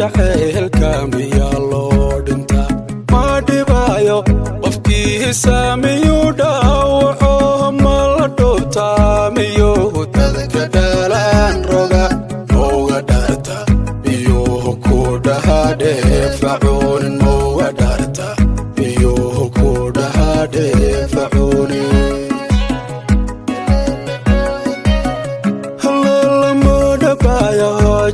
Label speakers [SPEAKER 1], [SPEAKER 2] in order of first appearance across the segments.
[SPEAKER 1] jacaylka miyaa loo dhintaa ma dhibaayo qofkii saamiyuu dhaawaco ma la dhoobtaa miyuu dadka dhalaan roga mauga dhaarta miyuu ku dhahaa dheefacuunin mauga dhaarta miyuu ku dhahaa dheefacuunin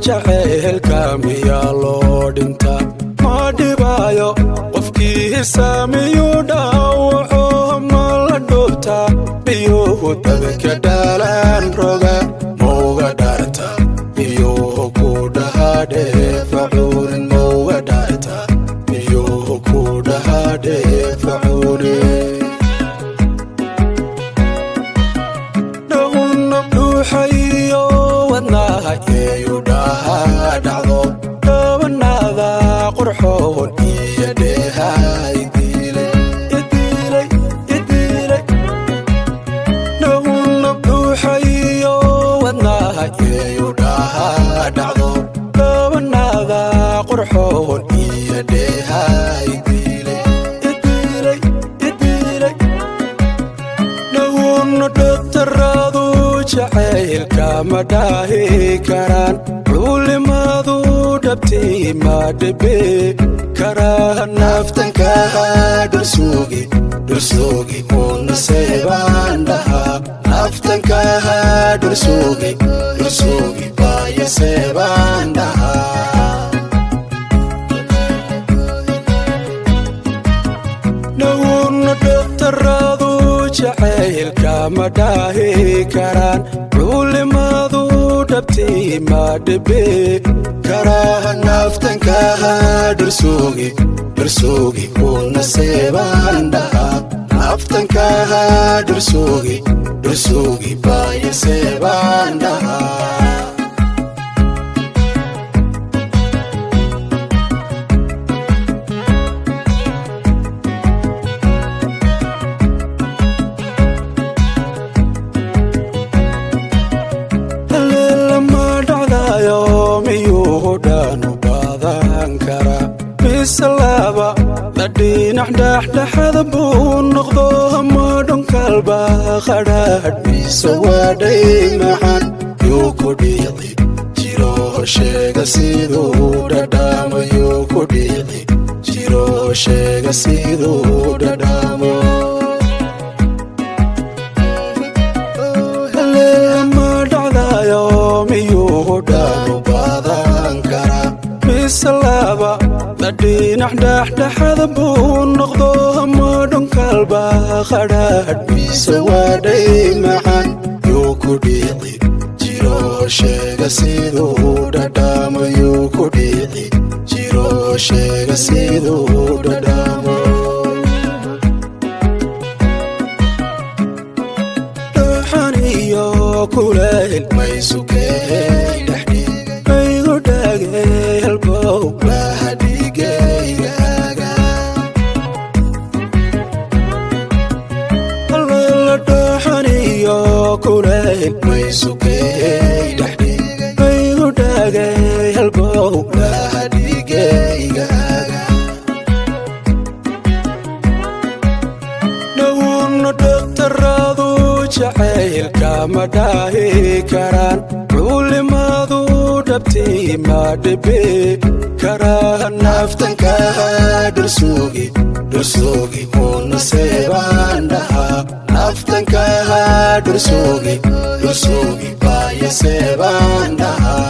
[SPEAKER 1] jacaylka miyaa loo dhintaa ma dhibaayo qofkii saamiyuu dhaawaco ma la dhoobtaa miyuu dadka dhalaan roga mauga dhaarta miyuu ku dhahaa dheefacuunin mauga dhaarta miyuu ku dhahaa dheefacuunin dhawna dhuuxayo wadnaha eeyu dhacdo dabanaada qurxoon iyo dheehaa idilay dhawna dhuuxayo wadnaha eeyu dhahaa dhacdo dabanaada qurxoon iyo dheehaa idilay dhawna dhagtaraadu jacaylka ma dhaahi karaan culimadu dhabtii ma dhibi karaa naftankaha dhursugi una seebaan dhahaa naftankaha dhursugi baaya seebaan dhahaa dhawna dhagtaraadu jacaylka ma dhaahi karaan culimadu dhabtii ma dhibi karaa naftankaha dhursugi una seebaan dhahaa naftankaha dhursugi baaya seebaan dhahaa bisalaba la dhinac dhexdhexada buu noqdo ma dhunkalba qadhaadh mise waadhay maxan yuu ku dhiiqi jiro sheega siduu dhadhaamo yuu ku dhiiqi jiro sheega siduu dhadhaamo ma dhacdayo miyuu dhaanu badan karaa bisalaba la dhinac dhexdhexada buu noqdo ma dhunkalba qadhaadh mise waadhay maxan yuu ku dhiiqi jiro sheega siduu dhadhaamo yuu ku dhiiqi jiro sheega siduu dhadhaamo dhaxan iyo kulayl maysukey dhexdhiigaygu dhagay halbow kulayl maysukey dhexdhiigaygu dhagay halbow lahadhigaygaga dhawna dhagtaraadu jacaylka ma dhaahi karaan culimadu dhabtii ma dhibi karaa naftankaha dhursugi una seebaan dhahaa naftankaha dhursugi baaya seebaan dhahaa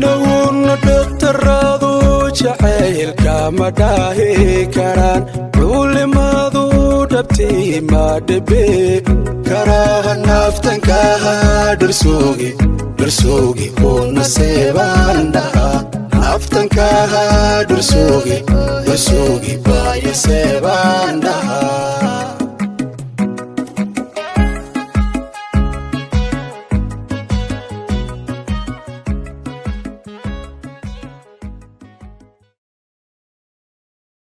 [SPEAKER 1] dhawna dhagtaraadu jacaylka ma dhaahi karaan culimadu dhabtii ma dhibi karaa naftankaha dhursugi una seebaan dhahaa naftankaha dhursugi baaya seebaan dhahaa